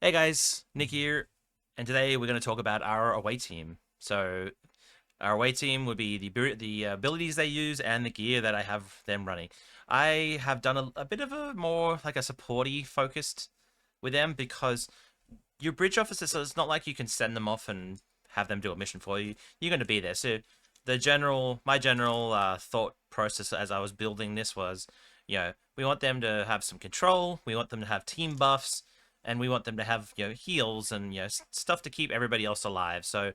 Hey guys, Nick here, and today we're going to talk about our away team. So, our away team would be the abilities they use and the gear that I have them running. I have done a bit of a more like a supporty focused with them because your bridge officers, so it's not like you can send them off and have them do a mission for you. You're going to be there. So, my general thought process as I was building this was, we want them to have some control, we want them to have team buffs, and we want them to have heals and stuff to keep everybody else alive. So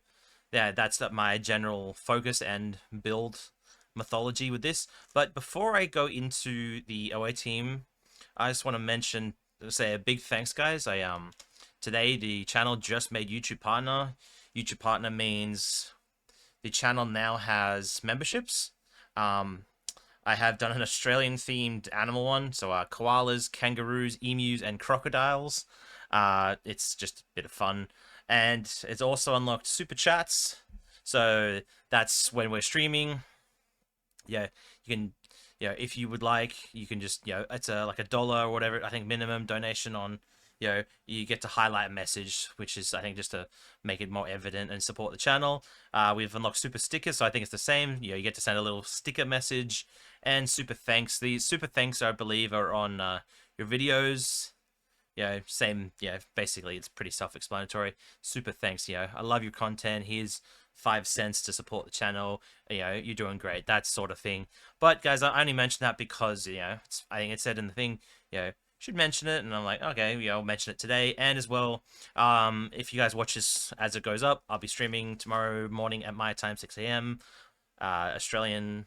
yeah, that's my general focus and build mythology with this. But before I go into the OA team, I just want to say a big thanks, guys. Today the channel just made YouTube partner. YouTube partner means the channel now has memberships. Um, I have done an Australian themed animal one, so koalas, kangaroos, emus, and crocodiles. It's just a bit of fun, and it's also unlocked super chats. So that's when we're streaming. Yeah, you can, if you would like, you can just, it's like $1 or whatever. I think minimum donation on. You get to highlight a message, which is I think just to make it more evident and support the channel. We've unlocked super stickers, so I think it's the same. You get to send a little sticker message and super thanks. These super thanks, I believe, are on your videos. Same. Basically, it's pretty self-explanatory. Super thanks. I love your content. Here's 5 cents to support the channel. You're doing great. That sort of thing. But guys, I only mention that because I think it said in the thing. Should mention it, and I'm like, okay, I'll mention it today. And as well, if you guys watch this as it goes up, I'll be streaming tomorrow morning at my time, 6 a.m. Australian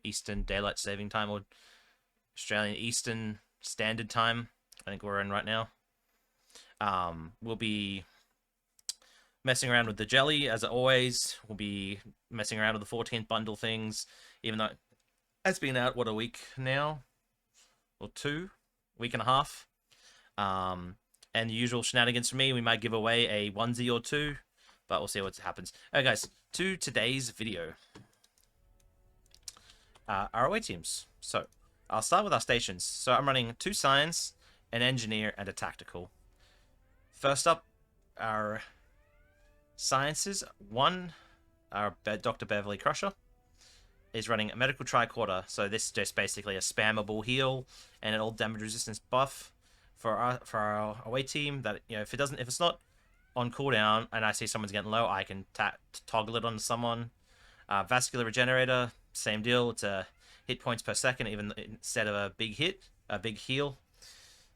Eastern Daylight Saving Time, or Australian Eastern Standard Time. I think we're in right now. We'll be messing around with the jelly as always. We'll be messing around with the 14th bundle things, even though it's been out a week now, or week and a half. And the usual shenanigans for me, we might give away a onesie or two, but we'll see what happens. Okay, guys, to today's video. Our away teams. So, I'll start with our stations. So I'm running 2 science, an engineer, and a tactical. First up, our sciences. One, our Dr. Beverly Crusher is running a medical tricorder. So this is just basically a spammable heal and an all damage resistance buff for our away team. That if it's not on cooldown and I see someone's getting low, I can toggle it on someone. Vascular regenerator, same deal. It's a hit points per second, even instead of a big heal.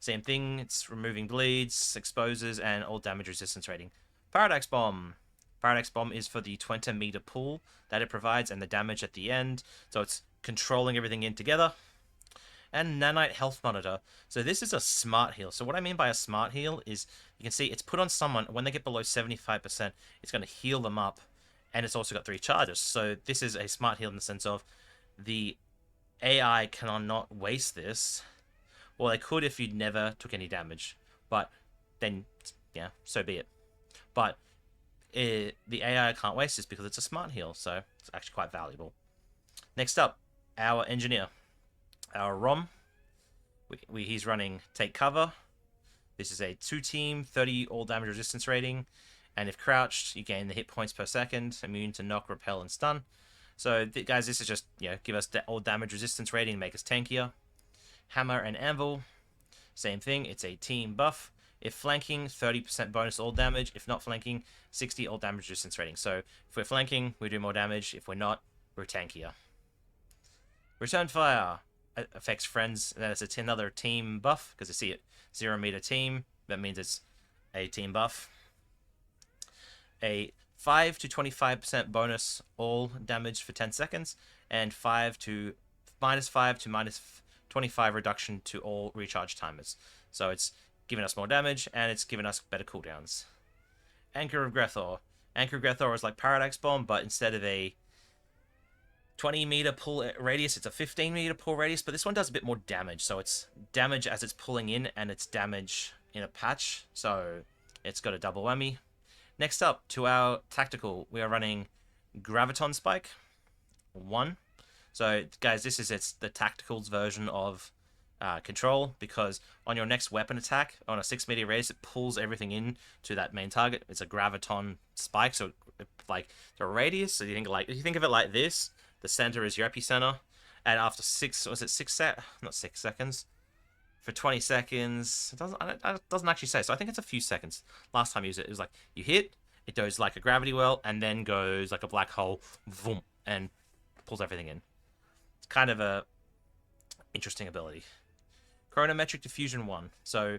Same thing. It's removing bleeds, exposes, and all damage resistance rating. Paradox Bomb. Paradox Bomb is for the 20-meter pool that it provides and the damage at the end. So it's controlling everything in together. And Nanite Health Monitor. So this is a smart heal. So what I mean by a smart heal is you can see it's put on someone when they get below 75%, it's going to heal them up. And it's also got 3 charges. So this is a smart heal in the sense of the AI cannot waste this. Well, they could if you never took any damage. But then, so be it. But the AI can't waste this because it's a smart heal. So it's actually quite valuable. Next up, our engineer. Our ROM. He's running Take Cover. This is a 2-team, 30 all damage resistance rating. And if crouched, you gain the hit points per second, immune to knock, repel, and stun. So, guys, this is just, give us all damage resistance rating, make us tankier. Hammer and Anvil, same thing, it's a team buff. If flanking, 30% bonus all damage. If not flanking, 60 all damage resistance rating. So, if we're flanking, we do more damage. If we're not, we're tankier. Return Fire affects friends. Then it's another team buff, because you see it, 0-meter team. That means it's a team buff. A 5 to 25% bonus all damage for 10 seconds, and -5 to -25 reduction to all recharge timers. So it's giving us more damage, and it's giving us better cooldowns. Anchor of Grethor. Anchor of Grethor is like Paradox Bomb, but instead of a 20-meter pull radius, it's a 15-meter pull radius, but this one does a bit more damage. So it's damage as it's pulling in, and it's damage in a patch. So it's got a double whammy. Next up, to our tactical, we are running Graviton Spike 1. So, guys, this is the tactical's version of control, because on your next weapon attack on a 6 meter radius, it pulls everything in to that main target. It's a graviton spike, so like the radius. So you think of it like this: the center is your epicenter, and after not 6 seconds, for 20 seconds, it doesn't actually say. So I think it's a few seconds. Last time I used it, it was like you hit, it goes like a gravity well, and then goes like a black hole, boom, and pulls everything in. It's kind of a interesting ability. Chronometric Diffusion 1. So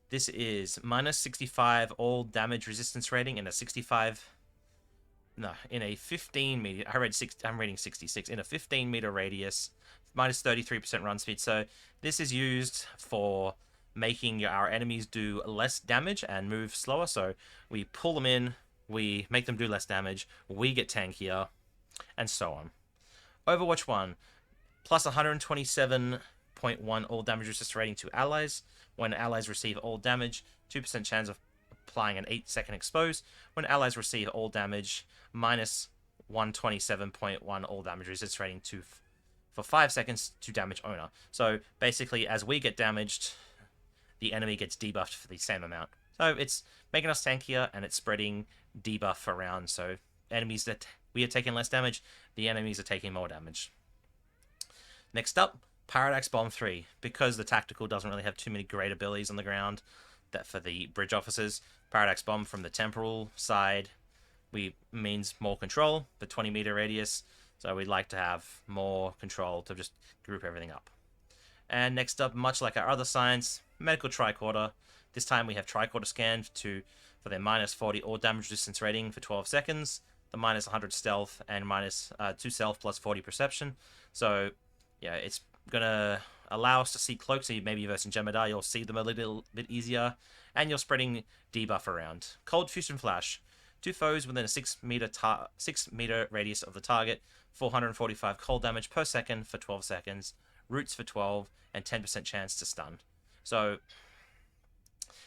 this is minus 65 all damage resistance rating in a 15 meter. I'm rating 66 in a 15 meter radius, minus 33% run speed. So this is used for making our enemies do less damage and move slower. So we pull them in, we make them do less damage, we get tankier, and so on. Overwatch 1, plus 127.1 all damage resistance rating to allies. When allies receive all damage, 2% chance of applying an 8-second expose. When allies receive all damage, minus 127.1 all damage resistance rating for 5 seconds to damage owner. So basically, as we get damaged, the enemy gets debuffed for the same amount. So it's making us tankier, and it's spreading debuff around. So enemies that we are taking less damage, the enemies are taking more damage. Next up, Parallax Bomb 3. Because the tactical doesn't really have too many great abilities on the ground, that for the bridge officers, Parallax Bomb from the temporal side means more control, the 20-meter radius. So we'd like to have more control to just group everything up. And next up, much like our other signs, Medical Tricorder. This time we have Tricorder Scan for their minus 40 all damage resistance rating for 12 seconds, the minus 100 stealth, and minus 2 stealth plus 40 perception. So yeah, it's gonna allow us to see cloaks. So maybe versus Jem'Hadar, you'll see them a little bit easier, and you're spreading debuff around. Cold Fusion Flash. 2 foes within a 6-meter radius of the target, 445 cold damage per second for 12 seconds, roots for 12, and 10% chance to stun. So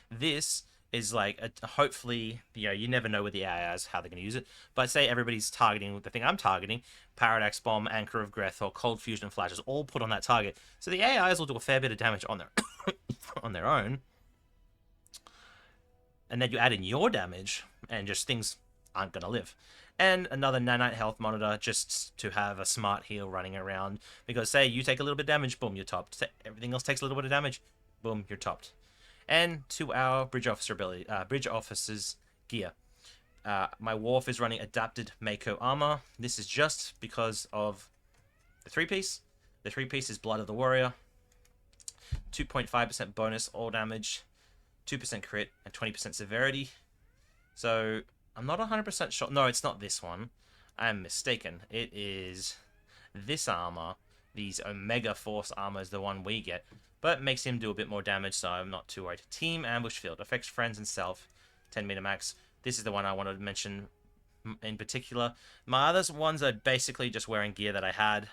this is like hopefully, you never know with the AIs how they're going to use it, but say everybody's targeting the thing I'm targeting, Parallax Bomb, Anchor of Greth, or Cold Fusion Flashes, all put on that target. So the AIs will do a fair bit of damage on their on their own, and then you add in your damage, and just things aren't going to live. And another nanite health monitor, just to have a smart heal running around, because say you take a little bit of damage, boom, you're topped. Say everything else takes a little bit of damage, boom, you're topped. And to our bridge officer ability, bridge officer's gear. My Worf is running adapted Mako armor. This is just because of the 3-piece. The 3-piece is Blood of the Warrior. 2.5% bonus all damage, 2% crit, and 20% severity. So I'm not 100% sure. No, it's not this one. I am mistaken. It is this armor. These Omega Force armor is the one we get, but it makes him do a bit more damage, so I'm not too worried. Team Ambush Field. Affects friends and self. 10-meter max. This is the one I wanted to mention in particular. My other ones are basically just wearing gear that I had.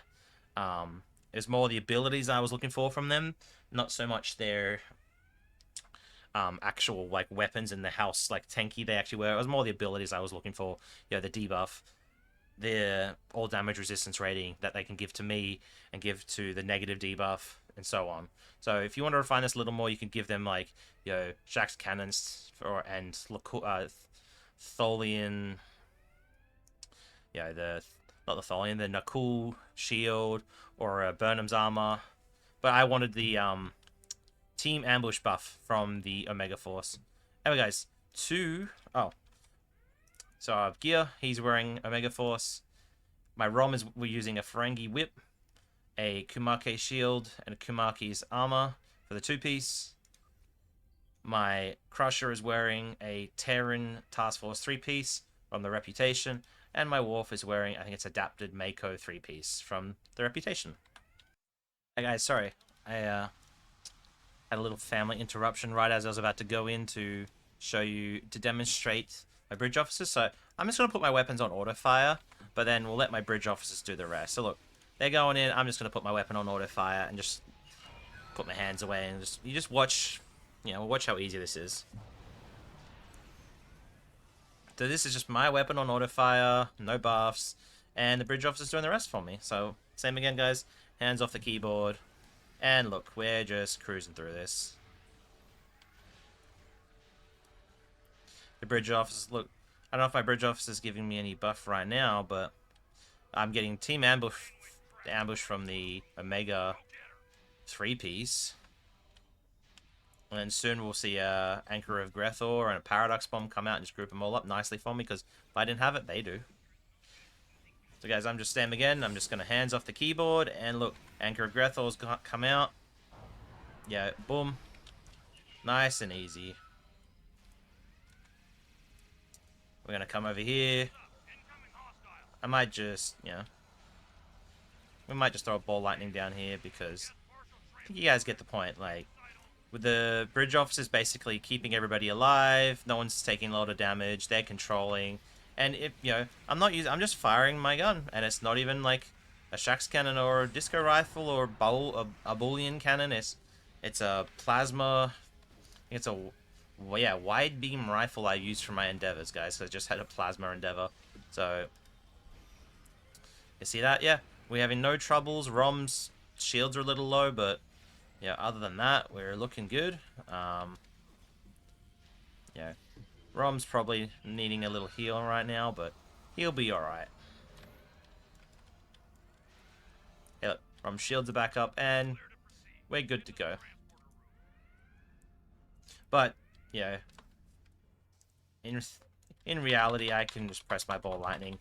It was more the abilities I was looking for from them, not so much their actual like weapons in the house, like tanky they actually were. It was more the abilities I was looking for. The debuff, the all damage resistance rating that they can give to me and give to the negative debuff, and so on. So if you want to refine this a little more, you can give them like Shaxx cannons and Tholian. Not the Tholian, the Nakul shield or Burnham's armor. But I wanted the Team Ambush buff from the Omega Force. Anyway, guys, so I have gear. He's wearing Omega Force. My ROM we're using a Ferengi whip, a Kumake shield, and a Kumake's armor for the 2-piece. My Crusher is wearing a Terran Task Force 3-piece from the Reputation, and my Worf is wearing, I think it's adapted Mako 3-piece from the Reputation. Hey guys, sorry, I had a little family interruption right as I was about to go in to demonstrate my bridge officers. So I'm just going to put my weapons on auto fire, but then we'll let my bridge officers do the rest. So look, they're going in, I'm just going to put my weapon on auto fire and just put my hands away, and you just watch, watch how easy this is. So this is just my weapon on auto fire, no buffs, and the bridge officer's doing the rest for me. So same again, guys, hands off the keyboard, And look, we're just cruising through this. The bridge office, look, I don't know if my bridge office is giving me any buff right now, but I'm getting team ambush from the Omega 3-piece. And then soon we'll see a Anchor of Grethor and a Paradox Bomb come out and just group them all up nicely for me, because if I didn't have it, they do. So guys, I'm just Stam again. I'm just going to hands off the keyboard, and look, Anchor of Grethor's come out. Yeah, boom. Nice and easy. We're going to come over here. I might just, you know, we might just throw a Ball Lightning down here, because I think you guys get the point. Like, with the bridge officers basically keeping everybody alive, no one's taking a lot of damage, they're controlling, and if, you know, I'm just firing my gun, and it's not even like a Shax cannon or a disco rifle or a Boolean cannon. It's a plasma. It's a wide beam rifle I use for my endeavors, guys. So I just had a plasma endeavor. So you see that? Yeah, we're having no troubles. Rom's shields are a little low, but yeah, other than that, we're looking good. Yeah, Rom's probably needing a little heal right now, but he'll be alright. Yeah, look, Rom's shields are back up, and we're good to go. But, yeah, in reality, I can just press my Ball Lightning.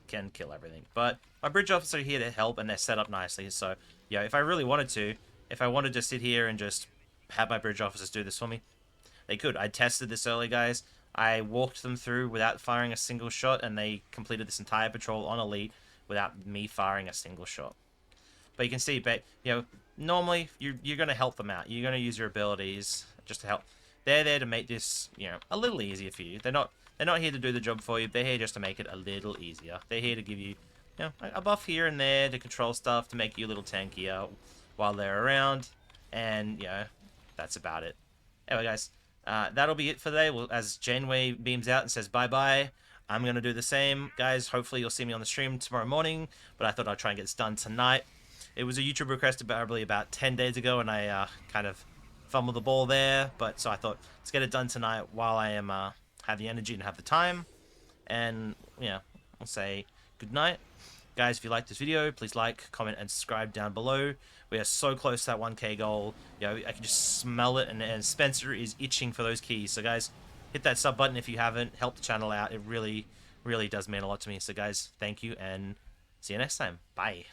Can kill everything. But my bridge officers are here to help, and they're set up nicely. So, yeah, if I really wanted to, if I wanted to sit here and just have my bridge officers do this for me, they could. I tested this early, guys. I walked them through without firing a single shot, and they completed this entire patrol on Elite without me firing a single shot. But you can see, you know, normally you're going to help them out. You're going to use your abilities just to help. They're there to make this, you know, a little easier for you. They're not here to do the job for you. They're here just to make it a little easier. They're here to give you, you know, a buff here and there to control stuff, to make you a little tankier while they're around. And, you know, that's about it. Anyway, guys, that'll be it for today. Well, as Janeway beams out and says bye-bye, I'm going to do the same. Guys, hopefully you'll see me on the stream tomorrow morning, but I thought I'd try and get this done tonight. It was a YouTube request probably about 10 days ago, and I kind of fumbled the ball there. But so I thought, let's get it done tonight while I am have the energy and have the time. And yeah, I'll say good night. Guys, if you like this video, please like, comment, and subscribe down below. We are so close to that 1K goal. You know, I can just smell it, and Spencer is itching for those keys. So guys, hit that sub button if you haven't. Help the channel out. It really, really does mean a lot to me. So guys, thank you, and see you next time. Bye.